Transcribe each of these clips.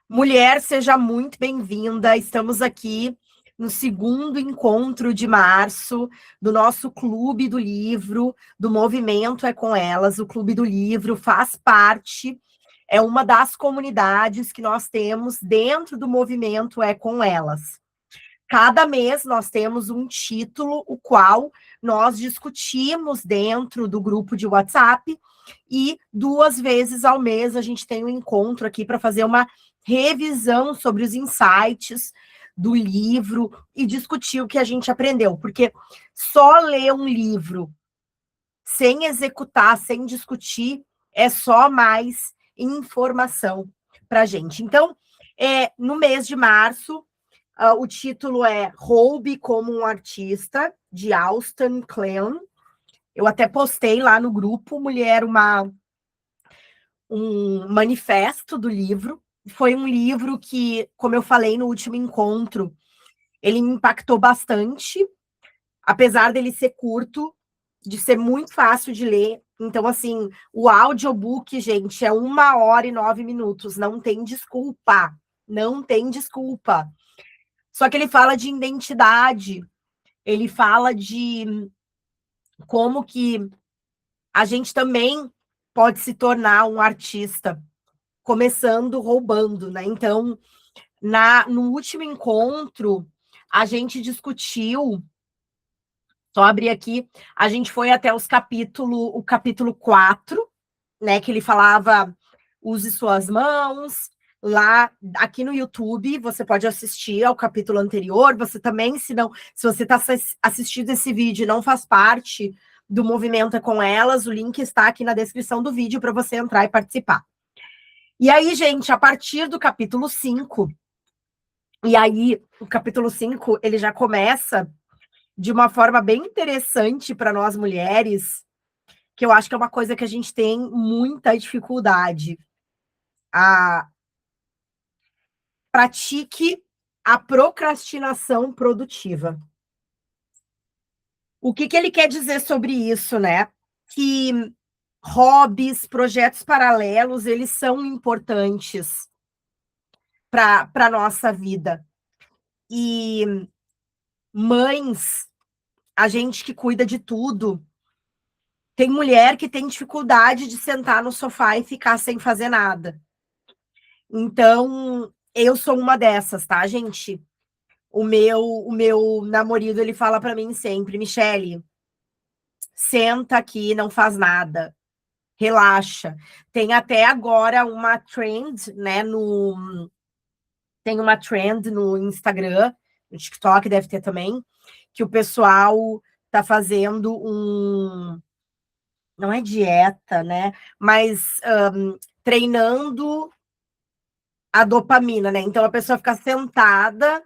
Mulher, seja muito bem-vinda. Estamos aqui no segundo encontro de março do nosso Clube do Livro, do Movimento É Com Elas. O Clube do Livro faz parte, é uma das comunidades que nós temos dentro do Movimento É Com Elas. Cada mês nós temos um título, o qual nós discutimos dentro do grupo de WhatsApp, e 2 vezes ao mês a gente tem um encontro aqui para fazer uma revisão sobre os insights do livro e discutir o que a gente aprendeu, porque só ler um livro sem executar, sem discutir, é só mais informação para a gente. Então, no mês de março, o título é Roube como um Artista, de Austin Kleon. Eu até postei lá no grupo, Mulher, um manifesto do livro. Foi um livro que, como eu falei no último encontro, ele me impactou bastante, apesar dele ser curto, de ser muito fácil de ler. Então, assim, o audiobook, gente, é 1 hora e 9 minutos. Não tem desculpa. Não tem desculpa. Só que ele fala de identidade, ele fala de como que a gente também pode se tornar um artista, começando roubando, né? Então, no último encontro, a gente discutiu, só abrir aqui, a gente foi até o capítulo 4, né? Que ele falava, use suas mãos. Lá, aqui no YouTube, você pode assistir ao capítulo anterior. Você também, se você está assistindo esse vídeo e não faz parte do Movimento É Com Elas, o link está aqui na descrição do vídeo para você entrar e participar. E aí, gente, a partir do capítulo 5, e aí o capítulo 5, ele já começa de uma forma bem interessante para nós mulheres, que eu acho que é uma coisa que a gente tem muita dificuldade. Pratique a procrastinação produtiva. O que ele quer dizer sobre isso, né? Que hobbies, projetos paralelos, eles são importantes para a nossa vida. E mães, a gente que cuida de tudo, tem mulher que tem dificuldade de sentar no sofá e ficar sem fazer nada. Então, eu sou uma dessas, tá, gente? O meu namorado, ele fala para mim sempre, Michele, senta aqui, não faz nada, relaxa. Tem até agora uma trend, né, tem uma trend no Instagram, no TikTok deve ter também, que o pessoal tá fazendo não é dieta, né, mas treinando a dopamina, né? Então a pessoa fica sentada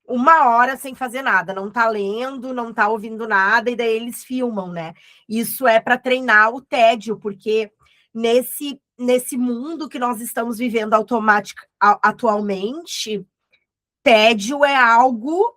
1 hora sem fazer nada, não tá lendo, não tá ouvindo nada, e daí eles filmam, né? Isso é para treinar o tédio, porque nesse mundo que nós estamos vivendo atualmente, tédio é algo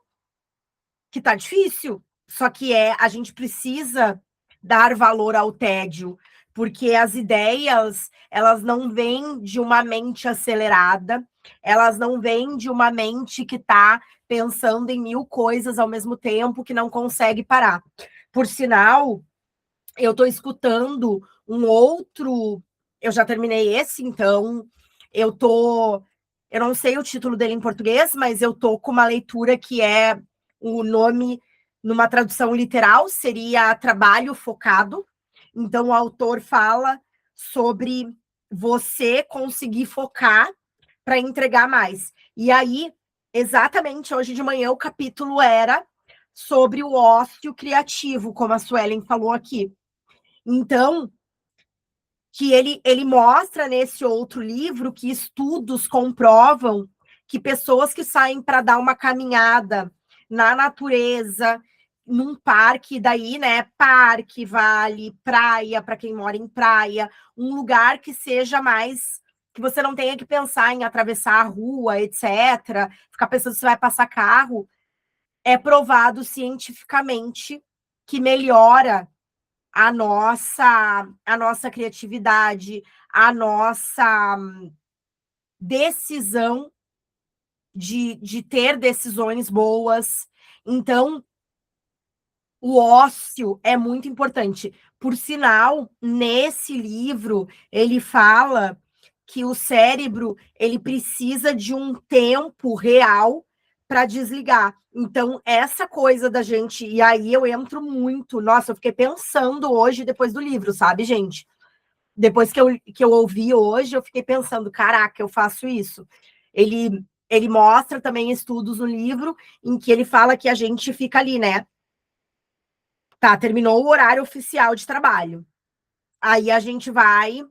que tá difícil. Só que a gente precisa dar valor ao tédio, porque as ideias, elas não vêm de uma mente acelerada, elas não vêm de uma mente que está pensando em 1000 coisas ao mesmo tempo, que não consegue parar. Por sinal, eu estou escutando um outro. Eu já terminei esse, então eu não sei o título dele em português, mas eu tô com uma leitura que é o nome, numa tradução literal, seria Trabalho Focado. Então, o autor fala sobre você conseguir focar para entregar mais. E aí, exatamente hoje de manhã, o capítulo era sobre o ócio criativo, como a Suelen falou aqui. Então, que ele mostra nesse outro livro que estudos comprovam que pessoas que saem para dar uma caminhada na natureza, num parque, daí, né, parque, vale, praia, para quem mora em praia, um lugar que seja mais, que você não tenha que pensar em atravessar a rua, etc., ficar pensando se vai passar carro, é provado cientificamente que melhora a nossa criatividade, a nossa decisão, de ter decisões boas. Então, o ócio é muito importante. Por sinal, nesse livro, ele fala que o cérebro ele precisa de um tempo real para desligar. Então, essa coisa da gente. E aí eu entro muito. Nossa, eu fiquei pensando hoje depois do livro, sabe, gente? Depois que eu ouvi hoje, eu fiquei pensando: caraca, eu faço isso. Ele mostra também estudos no livro em que ele fala que a gente fica ali, né? Tá, terminou o horário oficial de trabalho. Aí a gente vai,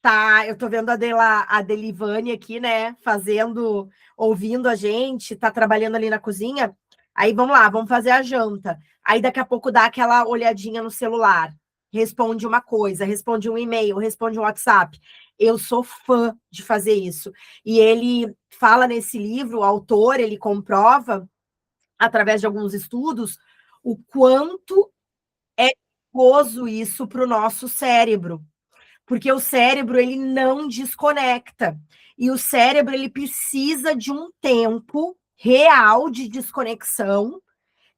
tá, eu tô vendo a Delivane aqui, né, ouvindo a gente, tá trabalhando ali na cozinha. Aí vamos lá, vamos fazer a janta. Aí daqui a pouco dá aquela olhadinha no celular, responde uma coisa, responde um e-mail, responde um WhatsApp. Eu sou fã de fazer isso. E ele fala nesse livro, o autor, ele comprova, através de alguns estudos, o quanto é perigoso isso para o nosso cérebro, porque o cérebro ele não desconecta e o cérebro ele precisa de um tempo real de desconexão,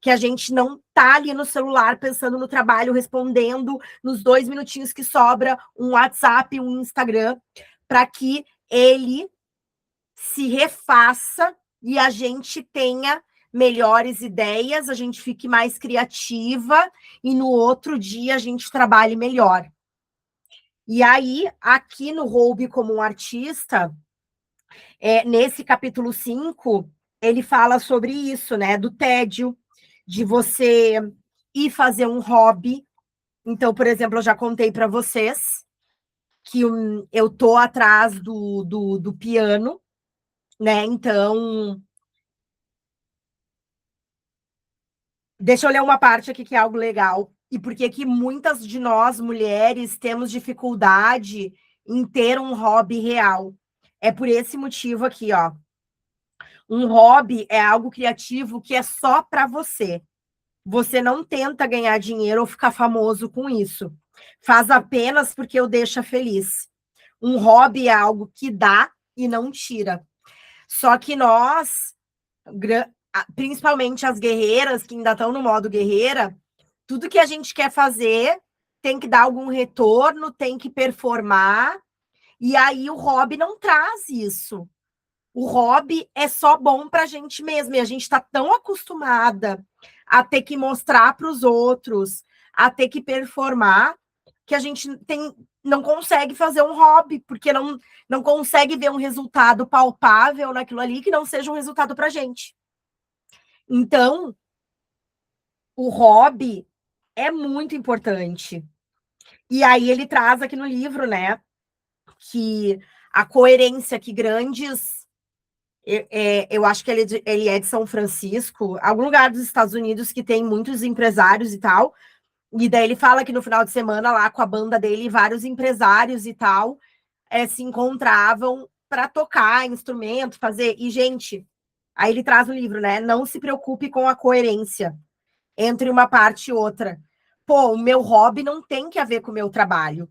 que a gente não tá ali no celular pensando no trabalho, respondendo nos 2 minutinhos que sobra um WhatsApp, um Instagram, para que ele se refaça e a gente tenha melhores ideias, a gente fique mais criativa e no outro dia a gente trabalhe melhor. E aí, aqui no Roube como um artista, nesse capítulo 5, ele fala sobre isso, né? Do tédio, de você ir fazer um hobby. Então, por exemplo, eu já contei para vocês que eu tô atrás do piano, né? Então, deixa eu ler uma parte aqui que é algo legal. E por que que muitas de nós, mulheres, temos dificuldade em ter um hobby real? É por esse motivo aqui, ó. Um hobby é algo criativo que é só para você. Você não tenta ganhar dinheiro ou ficar famoso com isso. Faz apenas porque o deixa feliz. Um hobby é algo que dá e não tira. Só que nós, principalmente as guerreiras que ainda estão no modo guerreira, tudo que a gente quer fazer tem que dar algum retorno, tem que performar, e aí o hobby não traz isso. O hobby é só bom para a gente mesmo, e a gente está tão acostumada a ter que mostrar para os outros, a ter que performar, que a gente não consegue fazer um hobby, porque não consegue ver um resultado palpável naquilo ali que não seja um resultado para a gente. Então, o hobby é muito importante. E aí ele traz aqui no livro, né, que a coerência que grandes. Eu acho que ele é de São Francisco, algum lugar dos Estados Unidos que tem muitos empresários e tal. E daí ele fala que no final de semana, lá com a banda dele, vários empresários e tal se encontravam para tocar instrumento, fazer. E, gente, aí ele traz no livro, né? Não se preocupe com a coerência entre uma parte e outra. Pô, o meu hobby não tem que ver com o meu trabalho,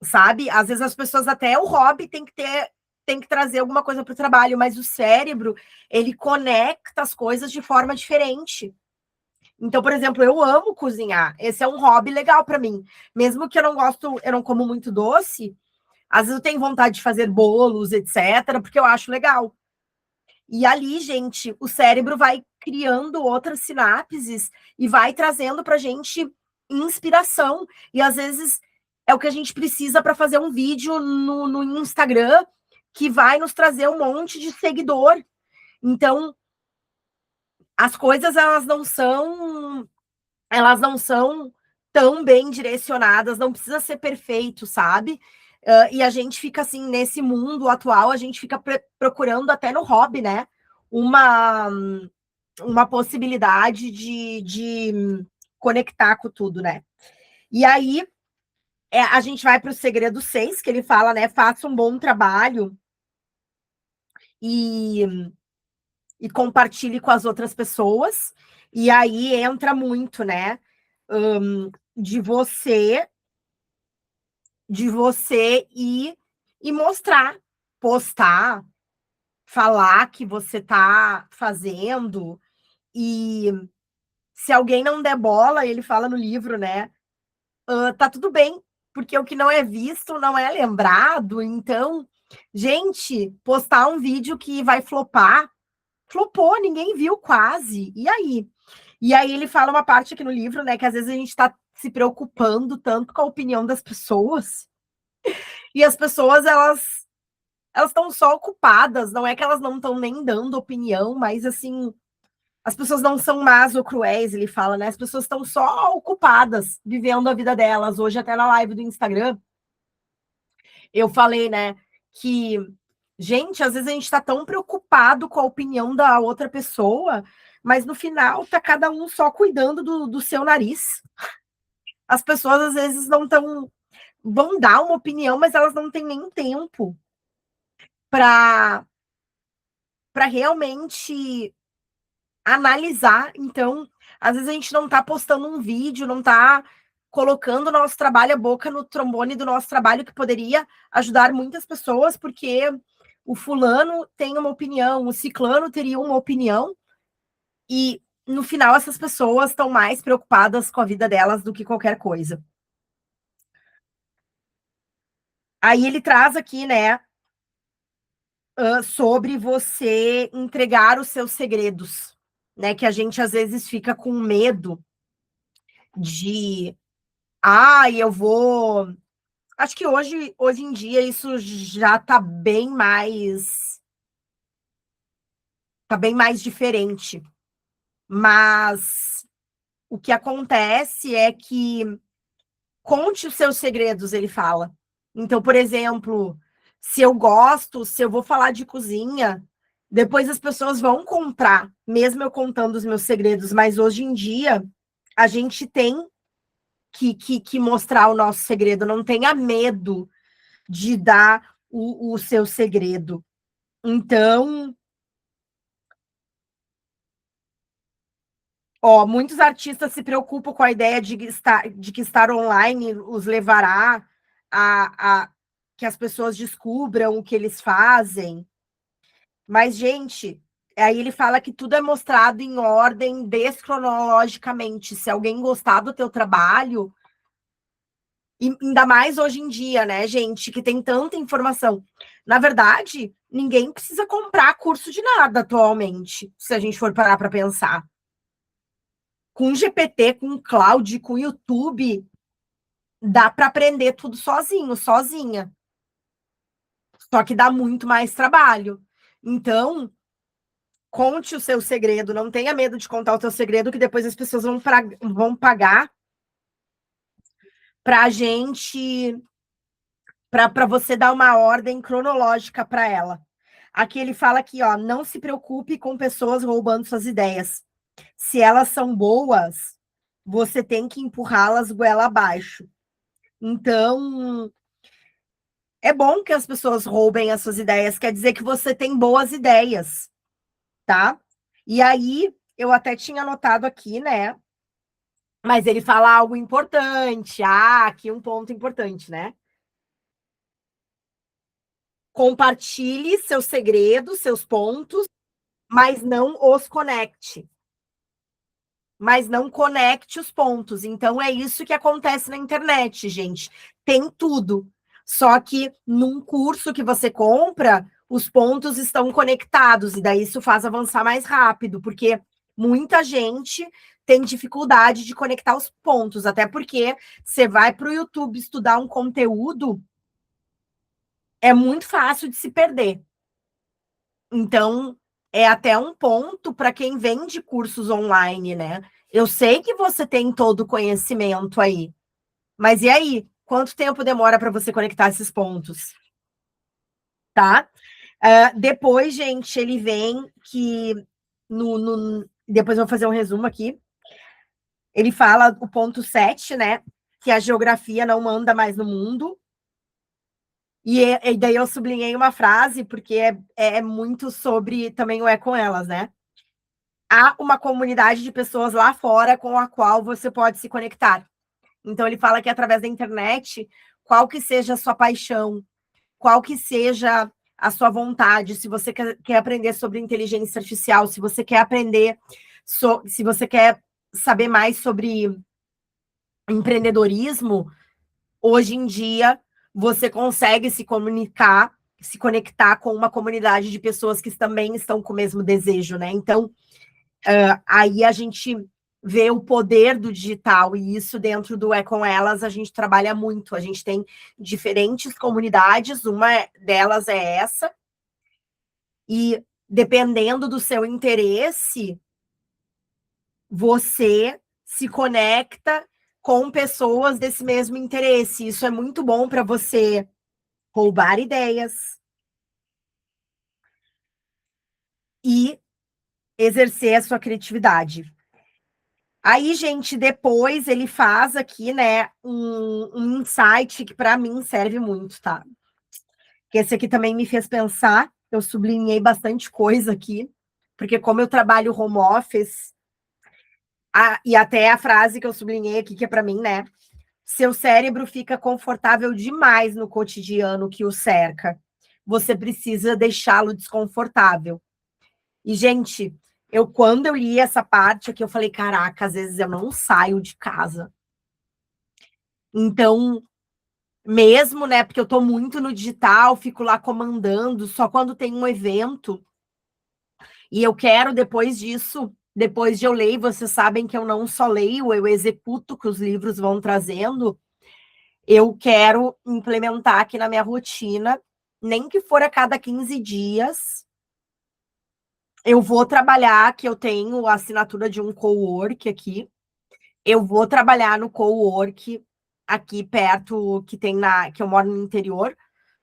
sabe? Às vezes as pessoas até o hobby tem que trazer alguma coisa para o trabalho, mas o cérebro, ele conecta as coisas de forma diferente. Então, por exemplo, eu amo cozinhar. Esse é um hobby legal para mim. Mesmo que eu não como muito doce, às vezes eu tenho vontade de fazer bolos, etc, porque eu acho legal. E ali, gente, o cérebro vai criando outras sinapses e vai trazendo para a gente inspiração. E às vezes é o que a gente precisa para fazer um vídeo no Instagram que vai nos trazer um monte de seguidor. Então, as coisas elas não são tão bem direcionadas, não precisa ser perfeito, sabe? E a gente fica assim, nesse mundo atual, a gente fica procurando até no hobby, né? Uma, uma possibilidade de conectar com tudo, né? E aí a gente vai para o segredo 6, que ele fala, né? Faça um bom trabalho e, e compartilhe com as outras pessoas. E aí entra muito, né? De você e mostrar. postar, falar que você tá fazendo, e se alguém não der bola, ele fala no livro, né? Tá tudo bem, porque o que não é visto não é lembrado. Então, gente, postar um vídeo que vai flopar, flopou, ninguém viu quase. E aí? E aí ele fala uma parte aqui no livro, né, que às vezes a gente tá se preocupando tanto com a opinião das pessoas, e as pessoas, elas estão só ocupadas, não é que elas não estão nem dando opinião, mas assim, as pessoas não são más ou cruéis, ele fala, né? As pessoas estão só ocupadas, vivendo a vida delas. Hoje, até na live do Instagram, eu falei, né, que, gente, às vezes a gente está tão preocupado com a opinião da outra pessoa, mas no final tá cada um só cuidando do seu nariz. As pessoas às vezes não estão, vão dar uma opinião, mas elas não têm nem tempo para realmente analisar. Então, às vezes a gente não está postando um vídeo, não está colocando o nosso trabalho, a boca no trombone do nosso trabalho, que poderia ajudar muitas pessoas, porque o fulano tem uma opinião, o ciclano teria uma opinião, e no final essas pessoas estão mais preocupadas com a vida delas do que qualquer coisa. Aí ele traz aqui, né, sobre você entregar os seus segredos, né, que a gente às vezes fica com medo de, eu vou. Acho que hoje em dia isso já tá bem mais diferente. Mas o que acontece é que conte os seus segredos, ele fala. Então, por exemplo, se eu vou falar de cozinha, depois as pessoas vão comprar, mesmo eu contando os meus segredos, mas hoje em dia a gente tem que mostrar o nosso segredo, não tenha medo de dar o seu segredo. Então, muitos artistas se preocupam com a ideia de que estar online os levará a que as pessoas descubram o que eles fazem. Mas, gente, aí ele fala que tudo é mostrado em ordem descronologicamente. Se alguém gostar do teu trabalho, e ainda mais hoje em dia, né, gente, que tem tanta informação. Na verdade, ninguém precisa comprar curso de nada atualmente, se a gente for parar para pensar. Com GPT, com cloud, com YouTube, dá para aprender tudo sozinho, sozinha. Só que dá muito mais trabalho. Então, conte o seu segredo, não tenha medo de contar o teu segredo, que depois as pessoas vão pagar para a gente, para você dar uma ordem cronológica para ela. Aqui ele fala aqui, ó, não se preocupe com pessoas roubando suas ideias. Se elas são boas, você tem que empurrá-las goela abaixo. Então, é bom que as pessoas roubem as suas ideias, quer dizer que você tem boas ideias, tá? E aí, eu até tinha anotado aqui, né? Mas ele fala algo importante. Aqui um ponto importante, né? Compartilhe seus segredos, seus pontos, mas não os conecte. Mas não conecte os pontos. Então, é isso que acontece na internet, gente. Tem tudo. Só que num curso que você compra, os pontos estão conectados, e daí isso faz avançar mais rápido, porque muita gente tem dificuldade de conectar os pontos, até porque você vai para o YouTube estudar um conteúdo, é muito fácil de se perder. Então, é até um ponto para quem vende cursos online, né? Eu sei que você tem todo o conhecimento aí, mas e aí? Quanto tempo demora para você conectar esses pontos? Tá? Depois, gente, ele vem que depois eu vou fazer um resumo aqui. Ele fala o ponto 7, né? Que a geografia não manda mais no mundo. E daí eu sublinhei uma frase, porque é muito sobre também o É Com Elas, né? Há uma comunidade de pessoas lá fora com a qual você pode se conectar. Então ele fala que através da internet, qual que seja a sua paixão, qual que seja a sua vontade, se você quer aprender sobre inteligência artificial, se você quer aprender, se você quer saber mais sobre empreendedorismo, hoje em dia você consegue se comunicar, se conectar com uma comunidade de pessoas que também estão com o mesmo desejo, né? Então, aí a gente vê o poder do digital, e isso dentro do É Com Elas a gente trabalha muito. A gente tem diferentes comunidades, uma delas é essa, e dependendo do seu interesse, você se conecta com pessoas desse mesmo interesse. Isso é muito bom para você roubar ideias e exercer a sua criatividade. Aí, gente, depois ele faz aqui, né, um insight que para mim serve muito, tá? Que esse aqui também me fez pensar, eu sublinhei bastante coisa aqui, porque como eu trabalho home office, e até a frase que eu sublinhei aqui, que é para mim, né? Seu cérebro fica confortável demais no cotidiano que o cerca. Você precisa deixá-lo desconfortável. E, gente, quando eu li essa parte aqui, eu falei, caraca, às vezes eu não saio de casa. Então, mesmo, né, porque eu tô muito no digital, fico lá comandando, só quando tem um evento, e eu quero, depois disso, depois de eu ler, vocês sabem que eu não só leio, eu executo o que os livros vão trazendo, eu quero implementar aqui na minha rotina, nem que for a cada 15 dias, eu vou trabalhar, que eu tenho a assinatura de um cowork aqui, eu vou trabalhar no cowork aqui perto, que eu moro no interior,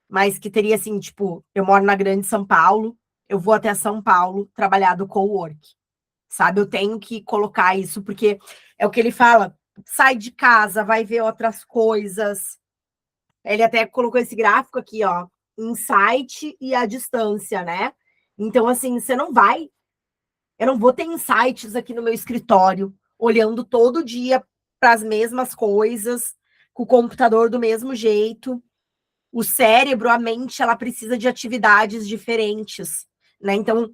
mas que teria assim, tipo, eu moro na Grande São Paulo, eu vou até São Paulo trabalhar do cowork, sabe? Eu tenho que colocar isso, porque é o que ele fala, sai de casa, vai ver outras coisas. Ele até colocou esse gráfico aqui, ó, insight e a distância, né? Então, assim, eu não vou ter insights aqui no meu escritório, olhando todo dia para as mesmas coisas, com o computador do mesmo jeito. O cérebro, a mente, ela precisa de atividades diferentes, né? Então,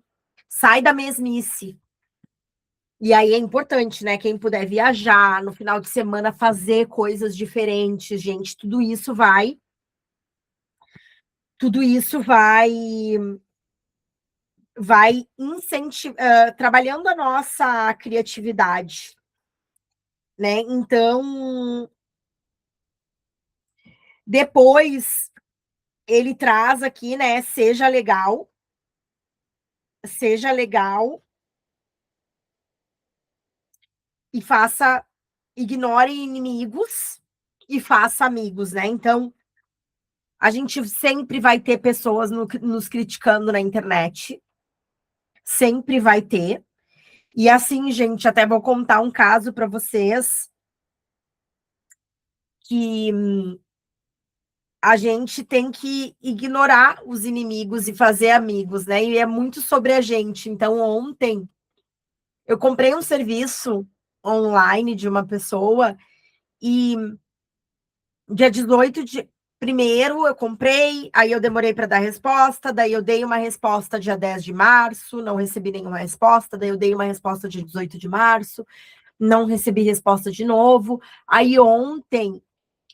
sai da mesmice. E aí é importante, né? Quem puder viajar no final de semana, fazer coisas diferentes, gente, tudo isso vai incentivar, trabalhando a nossa criatividade, né? Então, depois ele traz aqui, né? Seja legal e ignore inimigos e faça amigos, né? Então, a gente sempre vai ter pessoas nos criticando na internet, sempre vai ter. E assim, gente, até vou contar um caso para vocês que a gente tem que ignorar os inimigos e fazer amigos, né? E é muito sobre a gente. Então, ontem eu comprei um serviço online de uma pessoa e dia 18 de primeiro eu comprei, aí eu demorei para dar resposta, daí eu dei uma resposta dia 10 de março, não recebi nenhuma resposta, daí eu dei uma resposta dia 18 de março, não recebi resposta de novo. Aí ontem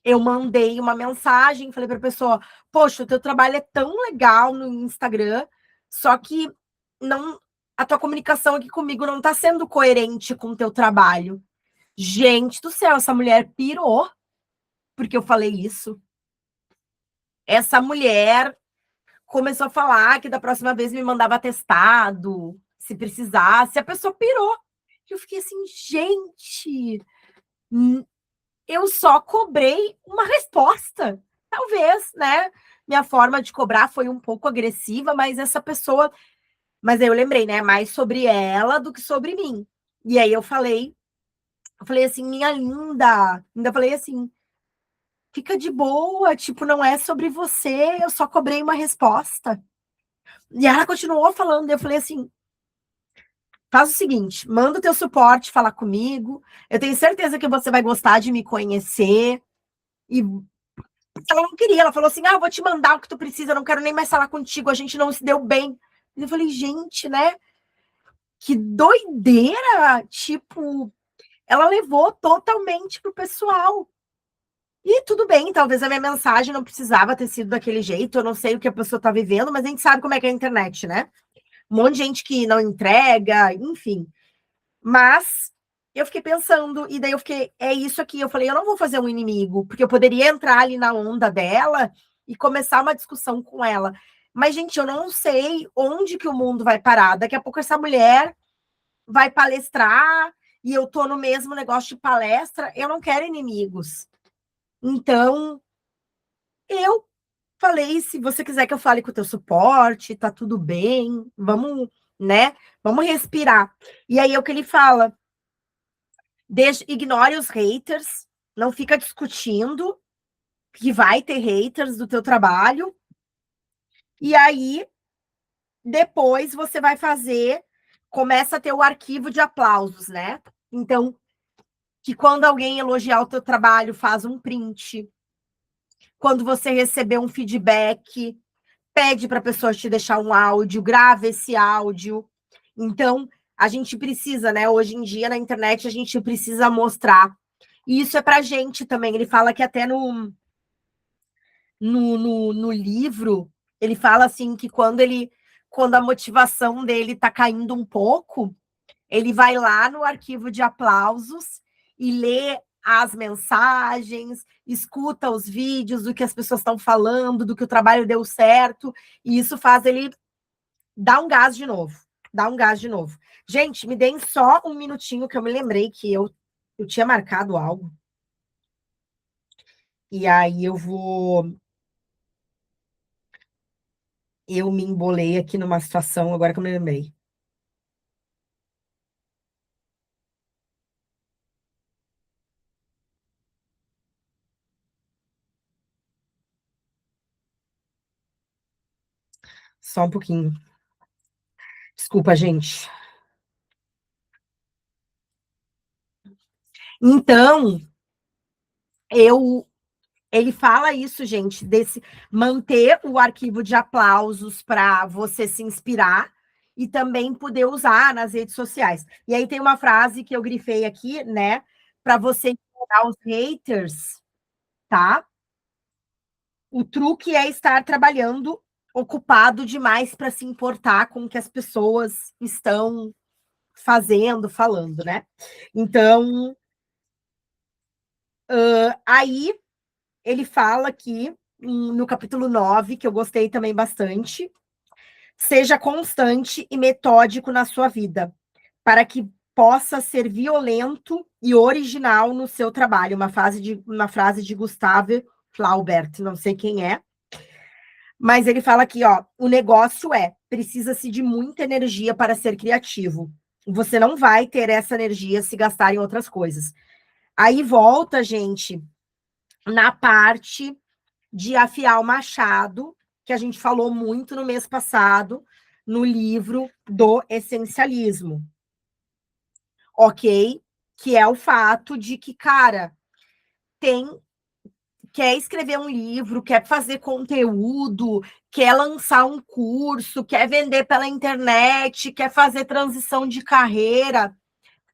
eu mandei uma mensagem, falei para a pessoa: poxa, o teu trabalho é tão legal no Instagram, só que não, a tua comunicação aqui comigo não está sendo coerente com o teu trabalho. Gente do céu, essa mulher pirou porque eu falei isso. Essa mulher começou a falar que da próxima vez me mandava atestado, se precisasse. A pessoa pirou. Eu fiquei assim, gente, eu só cobrei uma resposta. Talvez, né? Minha forma de cobrar foi um pouco agressiva, mas essa pessoa. Mas aí eu lembrei, né? Mais sobre ela do que sobre mim. E aí eu falei assim, minha linda. Ainda falei assim, fica de boa, tipo, não é sobre você, eu só cobrei uma resposta. E ela continuou falando, eu falei assim, faz o seguinte, manda o teu suporte falar comigo, eu tenho certeza que você vai gostar de me conhecer, e Ela não queria, ela falou assim: ah, vou te mandar o que tu precisa, eu não quero nem mais falar contigo, a gente não se deu bem. E eu falei, gente, né? Que doideira! Tipo, ela levou totalmente pro pessoal. E tudo bem, talvez a minha mensagem não precisava ter sido daquele jeito, eu não sei o que a pessoa tá vivendo, mas a gente sabe como é que é a internet, né? Um monte de gente que não entrega, enfim. Mas eu fiquei pensando, e daí eu fiquei, é isso aqui. Eu falei, eu não vou fazer um inimigo, porque eu poderia entrar ali na onda dela e começar uma discussão com ela. Mas, gente, eu não sei onde que o mundo vai parar. Daqui a pouco essa mulher vai palestrar e eu tô no mesmo negócio de palestra. Eu não quero inimigos. Então, eu falei, se você quiser que eu fale com o teu suporte, tá tudo bem, vamos, né? Vamos respirar. E aí é o que ele fala. Ignore os haters, não fica discutindo que vai ter haters do teu trabalho. E aí, depois você vai fazer, começa a ter o arquivo de aplausos, né? Então, que quando alguém elogiar o teu trabalho, faz um print. Quando você receber um feedback, pede para a pessoa te deixar um áudio, grava esse áudio. Então, a gente precisa, né? Hoje em dia, na internet, a gente precisa mostrar. E isso é para a gente também. Ele fala que até no livro, ele fala assim que quando a motivação dele está caindo um pouco, ele vai lá no arquivo de aplausos e lê as mensagens, escuta os vídeos do que as pessoas estão falando, do que o trabalho deu certo, e isso faz ele dar um gás de novo. Dar um gás de novo. Gente, me deem só um minutinho que eu me lembrei que eu tinha marcado algo. E aí eu me embolei aqui numa situação, agora que eu me lembrei. Só um pouquinho. Desculpa, gente. Então, eu ele fala isso, gente, desse manter o arquivo de aplausos para você se inspirar e também poder usar nas redes sociais. E aí tem uma frase que eu grifei aqui, né, para você ignorar os haters, tá? O truque é estar trabalhando ocupado demais para se importar com o que as pessoas estão fazendo, falando, né? Então, aí ele fala aqui no capítulo 9 que eu gostei também bastante. Seja constante e metódico na sua vida, para que possa ser violento e original no seu trabalho. Uma frase de Gustave Flaubert, não sei quem é, mas ele fala aqui, ó, o negócio precisa-se de muita energia para ser criativo. Você não vai ter essa energia se gastar em outras coisas. Aí volta, gente, na parte de afiar o machado, que a gente falou muito no mês passado, no livro do essencialismo. Ok? Que é o fato de que, cara, quer escrever um livro, quer fazer conteúdo, quer lançar um curso, quer vender pela internet, quer fazer transição de carreira,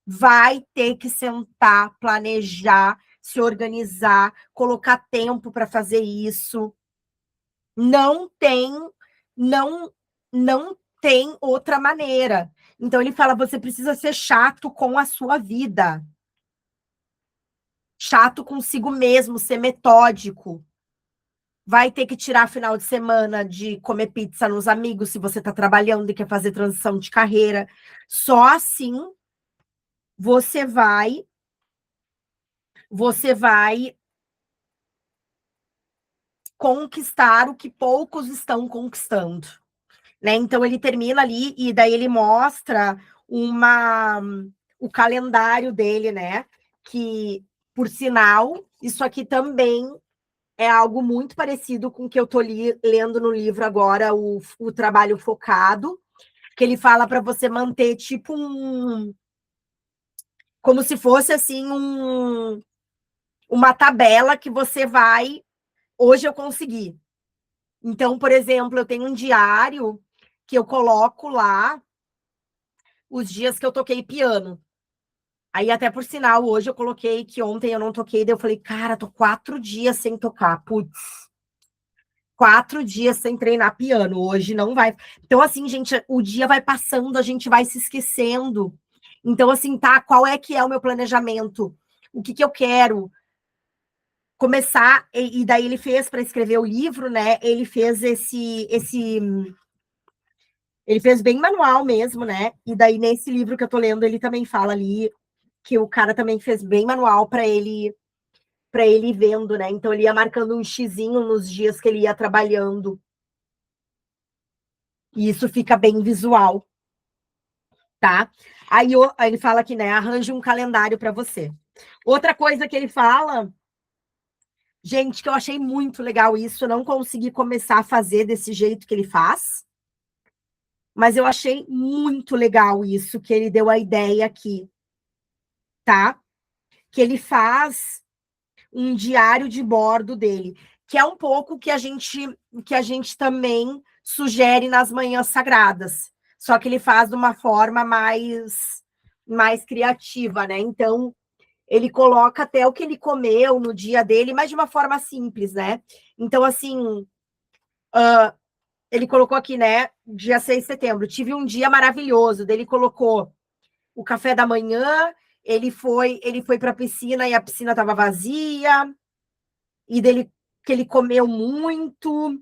vai ter que sentar, planejar, se organizar, colocar tempo para fazer isso. Não tem, não, não tem outra maneira. Então ele fala, você precisa ser chato com a sua vida. Chato consigo mesmo, ser metódico. Vai ter que tirar final de semana de comer pizza nos amigos se você está trabalhando e quer fazer transição de carreira. Só assim você vai conquistar o que poucos estão conquistando. Né? Então ele termina ali e daí ele mostra o calendário dele, né? Que, por sinal, isso aqui também é algo muito parecido com o que eu estou lendo no livro agora, o Trabalho Focado, que ele fala para você manter tipo como se fosse assim uma tabela que você vai Hoje eu consegui. Então, por exemplo, eu tenho um diário que eu coloco lá os dias que eu toquei piano. Aí, até por sinal, hoje eu coloquei que ontem eu não toquei, daí eu falei, cara, tô 4 dias sem tocar. Putz, 4 dias sem treinar piano, hoje não vai. Então, assim, gente, o dia vai passando, a gente vai se esquecendo. Então, assim, tá, qual é que é o meu planejamento? O que que eu quero? Começar, e daí ele fez para escrever o livro, né? Ele fez ele fez bem manual mesmo, né? E daí nesse livro que eu tô lendo, ele também fala ali que o cara também fez bem manual para ele ir vendo, né? Então ele ia marcando um xizinho nos dias que ele ia trabalhando. E isso fica bem visual, tá? Aí ele fala aqui, né? Arranje um calendário para você. Outra coisa que ele fala, gente, que eu achei muito legal isso, eu não consegui começar a fazer desse jeito que ele faz, mas eu achei muito legal isso que ele deu a ideia aqui, tá? Que ele faz um diário de bordo dele, que é um pouco que a gente também sugere nas manhãs sagradas, só que ele faz de uma forma mais criativa, né? Então, ele coloca até o que ele comeu no dia dele, mas de uma forma simples, né? Então, assim, ele colocou aqui, né? Dia 6 de setembro, tive um dia maravilhoso. Daí ele colocou o café da manhã, ele foi para a piscina e a piscina estava vazia, e dele que ele comeu muito.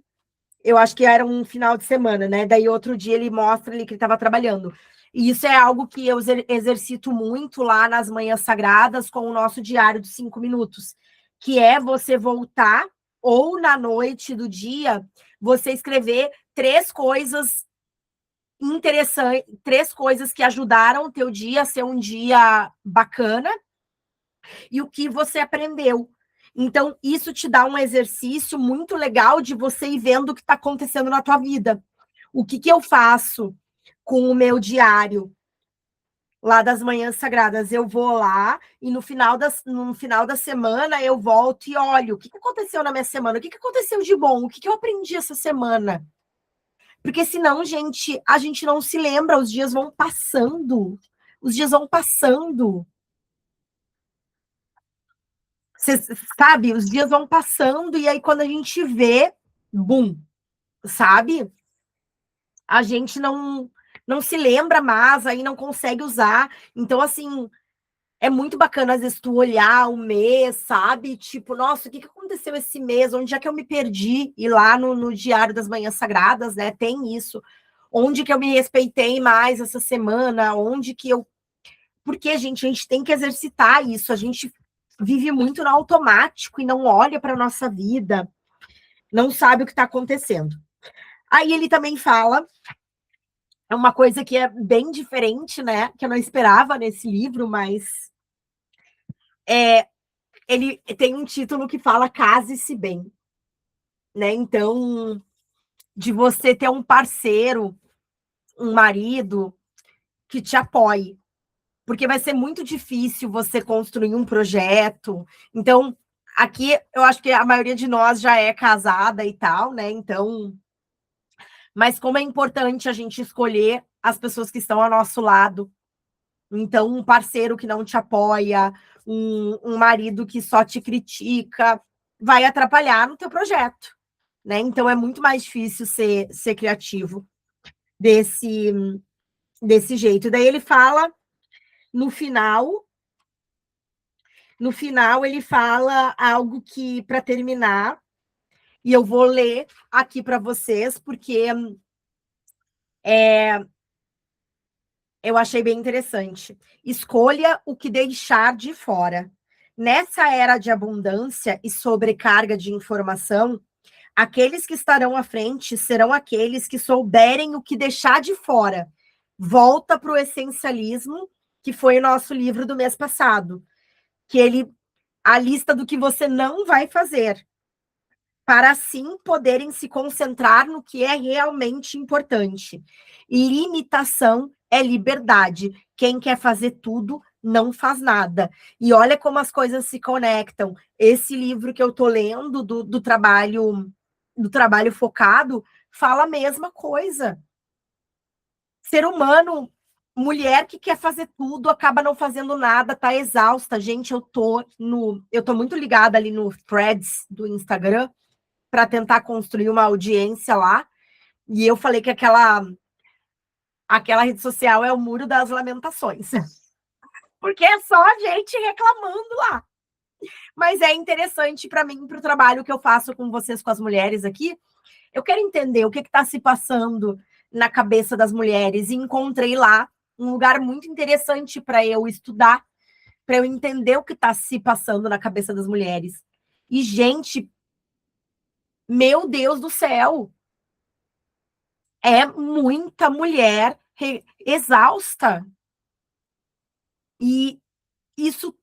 Eu acho que era um final de semana, né? Daí outro dia ele mostra ali que ele estava trabalhando. E isso é algo que eu exercito muito lá nas manhãs sagradas com o nosso diário dos 5 minutos, que é você voltar ou na noite do dia, você escrever 3 coisas que ajudaram o teu dia a ser um dia bacana e o que você aprendeu. Então, isso te dá um exercício muito legal de você ir vendo o que está acontecendo na tua vida. O que eu faço com o meu diário lá das manhãs sagradas? Eu vou lá e no final da semana eu volto e olho o que aconteceu na minha semana, o que aconteceu de bom, o que eu aprendi essa semana. Porque senão, gente, a gente não se lembra, os dias vão passando. Os dias vão passando. Você sabe, os dias vão passando e aí quando a gente vê, bum, sabe? A gente não se lembra mais, aí não consegue usar. Então, assim, é muito bacana às vezes tu olhar o mês, sabe? Tipo, nossa, o que aconteceu esse mês? Onde é que eu me perdi? E lá no Diário das Manhãs Sagradas, né, tem isso. Onde que eu me respeitei mais essa semana? Onde que eu... Porque, gente, a gente tem que exercitar isso. A gente vive muito no automático e não olha para a nossa vida, não sabe o que está acontecendo. Aí ele também fala, é uma coisa que é bem diferente, né? Que eu não esperava nesse livro, mas ele tem um título que fala Case-se Bem, né? Então, de você ter um parceiro, um marido que te apoie, porque vai ser muito difícil você construir um projeto. Então, aqui eu acho que a maioria de nós já é casada e tal, né? Então, mas como é importante a gente escolher as pessoas que estão ao nosso lado. Então, um parceiro que não te apoia, um marido que só te critica, vai atrapalhar no teu projeto, né? Então, é muito mais difícil ser criativo desse, desse jeito. Daí ele fala, no final, ele fala algo que, para terminar, e eu vou ler aqui para vocês, porque eu achei bem interessante. Escolha o que deixar de fora. Nessa era de abundância e sobrecarga de informação, aqueles que estarão à frente serão aqueles que souberem o que deixar de fora. Volta para o essencialismo, que foi o nosso livro do mês passado, que a lista do que você não vai fazer, para assim poderem se concentrar no que é realmente importante. Limitação é liberdade. Quem quer fazer tudo não faz nada. E olha como as coisas se conectam. Esse livro que eu tô lendo do trabalho focado fala a mesma coisa. Ser humano, mulher que quer fazer tudo, acaba não fazendo nada, tá exausta. Gente, eu tô muito ligada ali no Threads do Instagram para tentar construir uma audiência lá. E eu falei que aquela rede social é o muro das lamentações. Porque é só a gente reclamando lá. Mas é interessante para mim, para o trabalho que eu faço com vocês, com as mulheres aqui. Eu quero entender o que está se passando na cabeça das mulheres. E encontrei lá um lugar muito interessante para eu estudar, para eu entender o que está se passando na cabeça das mulheres. E, gente, meu Deus do céu, é muita mulher exausta. E isso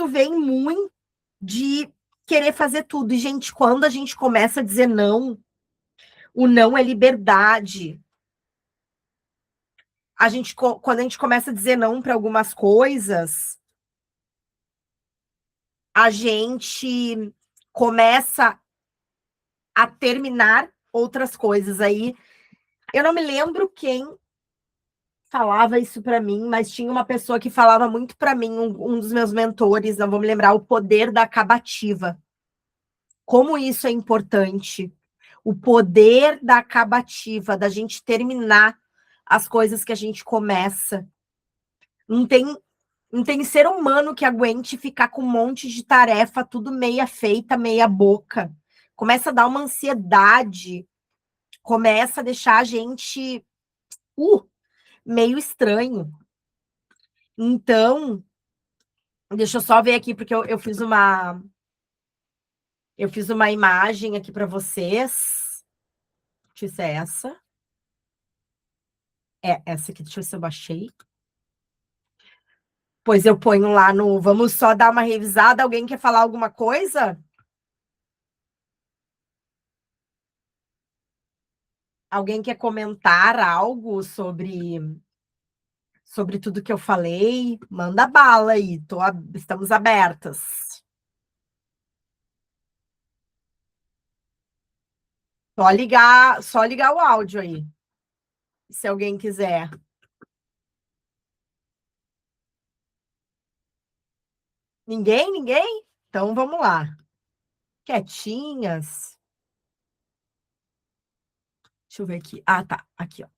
vem muito de querer fazer tudo. E, gente, quando a gente começa a dizer não, o não é liberdade. Quando a gente começa a dizer não para algumas coisas, a gente começa a terminar outras coisas. Aí, eu não me lembro quem falava isso para mim, mas tinha uma pessoa que falava muito para mim, um dos meus mentores, não vou me lembrar, o poder da acabativa. Como isso é importante. O poder da acabativa, da gente terminar as coisas que a gente começa. Não tem ser humano que aguente ficar com um monte de tarefa, tudo meia feita, meia boca. Começa a dar uma ansiedade, começa a deixar a gente meio estranho. Então, deixa eu só ver aqui, porque eu fiz uma imagem aqui para vocês. Deixa eu ver se é essa. É essa aqui, deixa eu ver se eu baixei. Pois eu ponho lá no... Vamos só dar uma revisada. Alguém quer falar alguma coisa? Alguém quer comentar algo sobre tudo que eu falei? Manda bala aí. Estamos abertas. Só ligar o áudio aí, se alguém quiser. Ninguém? Ninguém? Então vamos lá. Quietinhas. Deixa eu ver aqui. Ah, tá. Aqui, ó.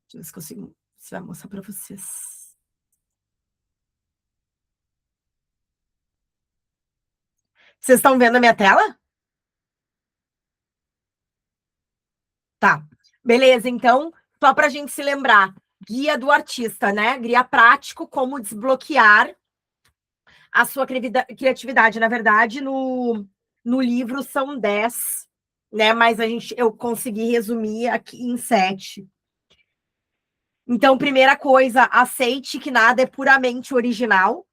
Deixa eu ver se consigo. Se vai mostrar para vocês. Vocês estão vendo a minha tela? Tá. Beleza, então, só para a gente se lembrar. Guia do artista, né? Guia prático, como desbloquear a sua criatividade. Na verdade, no livro são 10, né? Mas eu consegui resumir aqui em 7. Então, primeira coisa, aceite que nada é puramente original,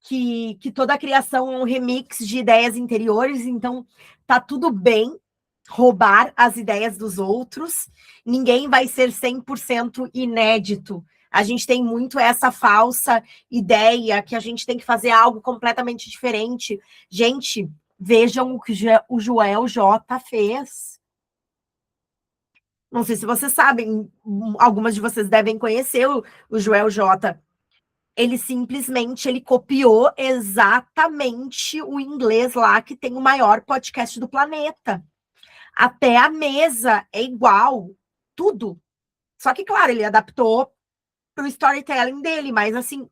que toda a criação é um remix de ideias interiores, então tá tudo bem roubar as ideias dos outros, ninguém vai ser 100% inédito. A gente tem muito essa falsa ideia que a gente tem que fazer algo completamente diferente. Gente, vejam o que o Joel J fez. Não sei se vocês sabem, algumas de vocês devem conhecer o Joel J. Ele copiou exatamente o inglês lá, que tem o maior podcast do planeta. Até a mesa é igual, tudo. Só que, claro, ele adaptou para o storytelling dele, mas assim,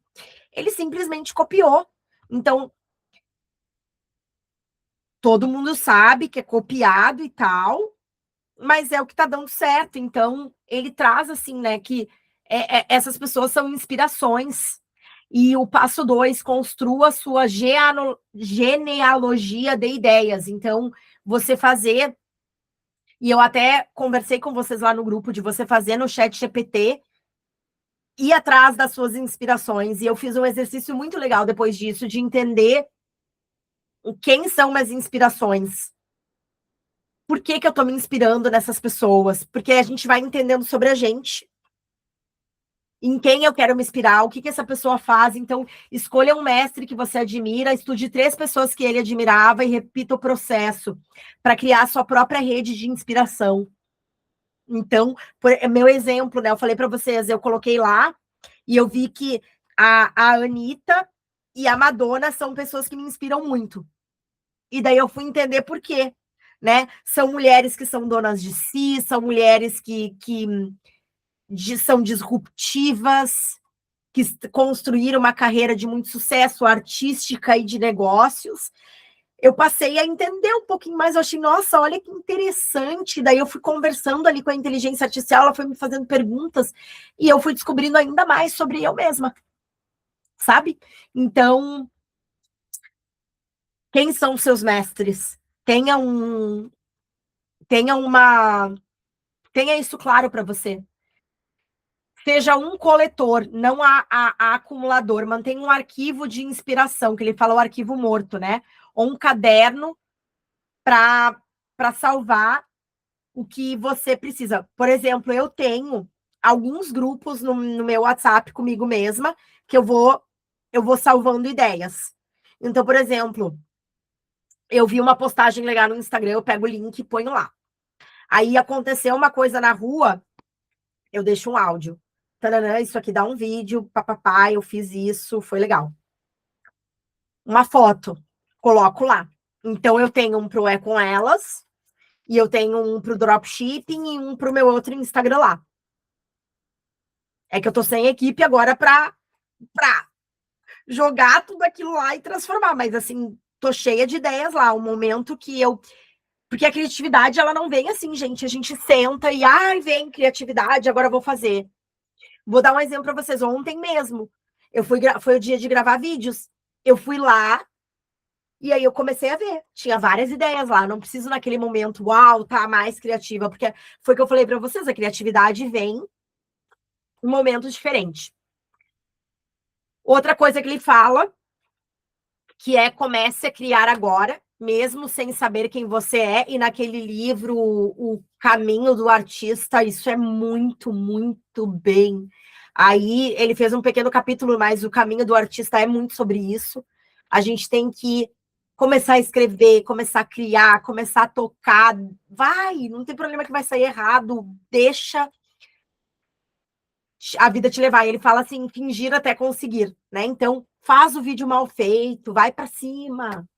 ele simplesmente copiou. Então, todo mundo sabe que é copiado e tal, mas é o que está dando certo. Então, ele traz assim, né, que essas pessoas são inspirações. E o passo 2, construa a sua genealogia de ideias. Então, você fazer, e eu até conversei com vocês lá no grupo, de você fazer no chat GPT, ir atrás das suas inspirações. E eu fiz um exercício muito legal depois disso, de entender quem são minhas inspirações. Por que eu estou me inspirando nessas pessoas? Porque a gente vai entendendo sobre a gente. em quem eu quero me inspirar, o que essa pessoa faz. Então, escolha um mestre que você admira, estude 3 pessoas que ele admirava e repita o processo para criar a sua própria rede de inspiração. Então, meu exemplo, né? Eu falei para vocês, eu coloquei lá e eu vi que a Anitta e a Madonna são pessoas que me inspiram muito. E daí eu fui entender por quê, né? São mulheres que são donas de si, são mulheres que são disruptivas, que construíram uma carreira de muito sucesso artística e de negócios. Eu passei a entender um pouquinho mais, eu achei, nossa, olha que interessante. Daí eu fui conversando ali com a inteligência artificial, ela foi me fazendo perguntas, e eu fui descobrindo ainda mais sobre eu mesma, sabe? Então, quem são os seus mestres? Tenha isso claro para você. Seja um coletor, não a acumulador. Mantenha um arquivo de inspiração, que ele fala o arquivo morto, né? Ou um caderno para salvar o que você precisa. Por exemplo, eu tenho alguns grupos no meu WhatsApp comigo mesma que eu vou salvando ideias. Então, por exemplo, eu vi uma postagem legal no Instagram, eu pego o link e ponho lá. Aí aconteceu uma coisa na rua, eu deixo um áudio. Taranã, isso aqui dá um vídeo, papapá, eu fiz isso, foi legal. Uma foto, coloco lá. Então, eu tenho um pro É Com Elas, e eu tenho um pro dropshipping e um pro meu outro Instagram lá. É que eu tô sem equipe agora pra jogar tudo aquilo lá e transformar, mas assim, tô cheia de ideias lá, um momento que eu... Porque a criatividade, ela não vem assim, gente, a gente senta e, vem criatividade, agora eu vou fazer. Vou dar um exemplo para vocês, ontem mesmo, foi o dia de gravar vídeos, eu fui lá, e aí eu comecei a ver, tinha várias ideias lá, não preciso naquele momento, uau, tá mais criativa, porque foi o que eu falei para vocês, a criatividade vem um momento diferente. Outra coisa que ele fala, que é comece a criar agora, mesmo sem saber quem você é, e naquele livro, O Caminho do Artista, isso é muito, muito bem. Aí ele fez um pequeno capítulo, mas O Caminho do Artista é muito sobre isso. A gente tem que começar a escrever, começar a criar, começar a tocar. Vai, não tem problema que vai sair errado, deixa a vida te levar. E ele fala assim, fingir até conseguir, né? Então, faz o vídeo mal feito, vai para cima.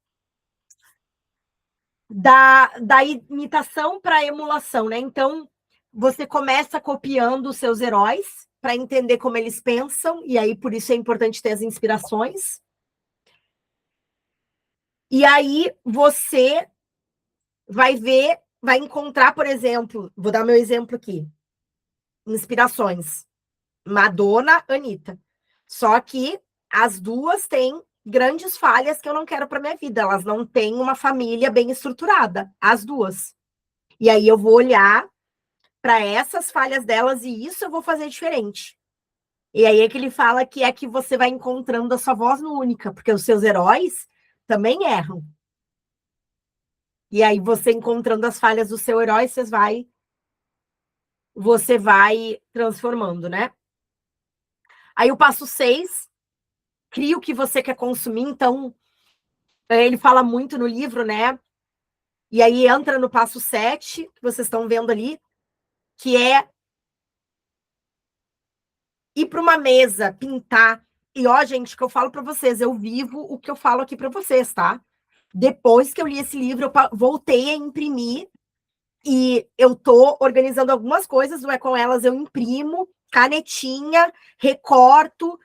Da imitação para emulação, né? Então, você começa copiando os seus heróis para entender como eles pensam, e aí por isso é importante ter as inspirações. E aí você vai ver, vai encontrar, por exemplo, vou dar meu exemplo aqui. Inspirações. Madonna, Anitta. Só que as duas têm grandes falhas que eu não quero para minha vida. Elas não têm uma família bem estruturada, as duas. E aí eu vou olhar para essas falhas delas e isso eu vou fazer diferente. E aí é que ele fala que é que você vai encontrando a sua voz única, porque os seus heróis também erram. E aí você encontrando as falhas do seu herói, você vai transformando, né? Aí o passo 6, cria o que você quer consumir. Então, ele fala muito no livro, né? E aí entra no passo 7, que vocês estão vendo ali, que é ir para uma mesa, pintar. E ó, gente, que eu falo para vocês, eu vivo o que eu falo aqui para vocês, tá? Depois que eu li esse livro, eu voltei a imprimir e eu tô organizando algumas coisas, não é com elas, eu imprimo, canetinha, recorto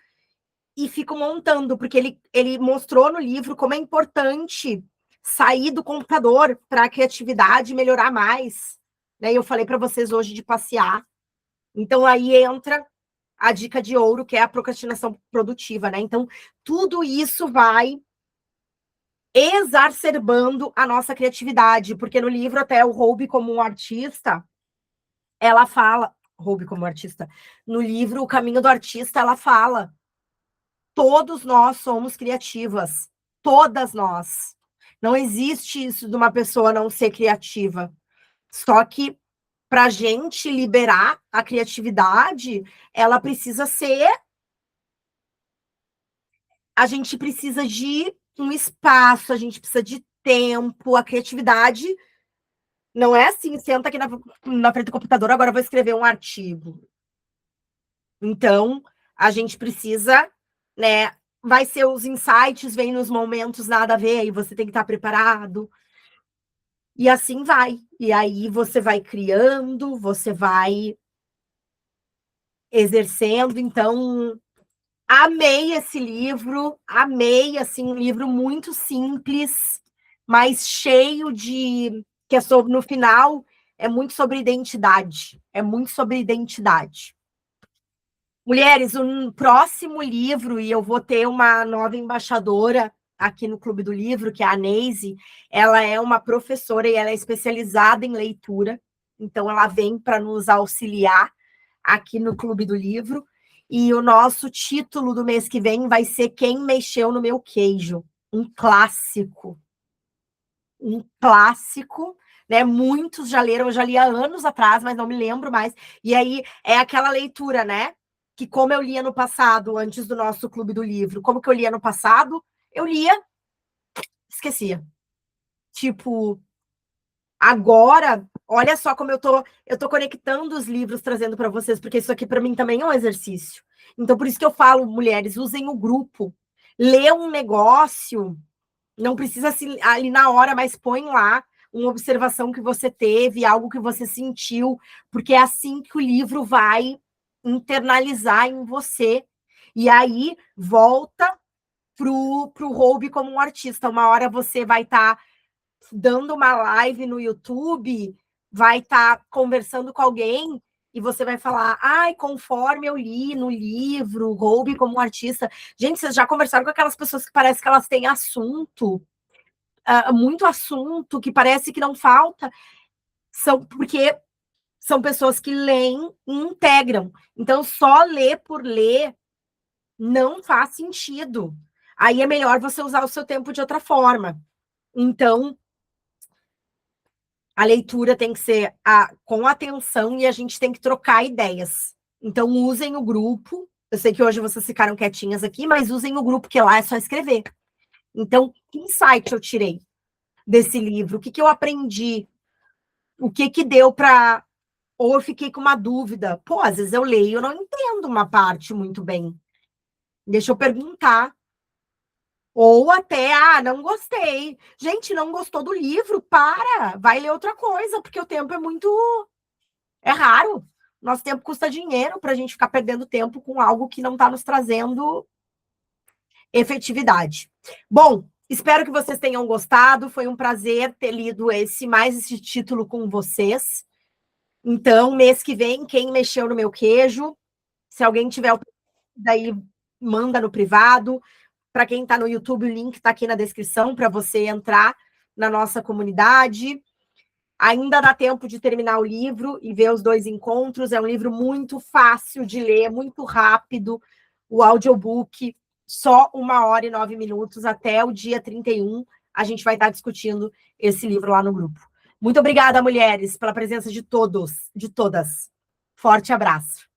e fico montando, porque ele mostrou no livro como é importante sair do computador para a criatividade melhorar mais. Né? E eu falei para vocês hoje de passear. Então aí entra a dica de ouro, que é a procrastinação produtiva, né? Então, tudo isso vai exacerbando a nossa criatividade, porque no livro até o Roube como um artista, ela fala, Roube como artista, no livro O Caminho do Artista, ela fala, todos nós somos criativas, todas nós. Não existe isso de uma pessoa não ser criativa. Só que para a gente liberar a criatividade, ela precisa ser... A gente precisa de um espaço, a gente precisa de tempo, a criatividade não é assim, senta aqui na frente do computador, agora eu vou escrever um artigo. Então, a gente precisa, né? Vai ser os insights, vem nos momentos nada a ver, aí você tem que estar preparado. E assim vai. E aí você vai criando, você vai exercendo. Então, amei esse livro, amei, assim, um livro muito simples, mas cheio de... que é sobre, no final, é muito sobre identidade. É muito sobre identidade. Mulheres, um próximo livro, e eu vou ter uma nova embaixadora aqui no Clube do Livro, que é a Neise. Ela é uma professora e ela é especializada em leitura, então ela vem para nos auxiliar aqui no Clube do Livro. E o nosso título do mês que vem vai ser Quem Mexeu no Meu Queijo, um clássico. Um clássico, né? Muitos já leram, eu já li há anos atrás, mas não me lembro mais. E aí é aquela leitura, né? Que como eu lia no passado, antes do nosso Clube do Livro, como que eu lia no passado? Eu lia, esquecia. Tipo, agora, olha só como eu tô conectando os livros, trazendo para vocês, porque isso aqui para mim também é um exercício. Então, por isso que eu falo, mulheres, usem o grupo. Lê um negócio, não precisa ali na hora, mas põe lá uma observação que você teve, algo que você sentiu, porque é assim que o livro vai internalizar em você. E aí volta pro hobby como um artista. Uma hora você vai estar dando uma live no YouTube, vai estar conversando com alguém e você vai falar, ai, conforme eu li no livro, hobby como um artista. Gente, vocês já conversaram com aquelas pessoas que parece que elas têm assunto, muito assunto, que parece que não falta, porque são pessoas que leem e integram. Então, só ler por ler não faz sentido. Aí é melhor você usar o seu tempo de outra forma. Então, a leitura tem que ser com atenção e a gente tem que trocar ideias. Então, usem o grupo. Eu sei que hoje vocês ficaram quietinhas aqui, mas usem o grupo, que lá é só escrever. Então, que insight eu tirei desse livro? O que eu aprendi? O que deu para... Ou eu fiquei com uma dúvida. Pô, às vezes eu leio e eu não entendo uma parte muito bem. Deixa eu perguntar. Ou até, não gostei. Gente, não gostou do livro? Para! Vai ler outra coisa, porque o tempo é muito... É raro. Nosso tempo custa dinheiro para a gente ficar perdendo tempo com algo que não está nos trazendo efetividade. Bom, espero que vocês tenham gostado. Foi um prazer ter lido mais esse título com vocês. Então, mês que vem, Quem Mexeu no Meu Queijo? Se alguém tiver, daí manda no privado. Para quem está no YouTube, o link está aqui na descrição para você entrar na nossa comunidade. Ainda dá tempo de terminar o livro e ver os 2 encontros. É um livro muito fácil de ler, muito rápido. O audiobook, só 1 hora e 9 minutos, até o dia 31. A gente vai estar discutindo esse livro lá no grupo. Muito obrigada, mulheres, pela presença de todos, de todas. Forte abraço.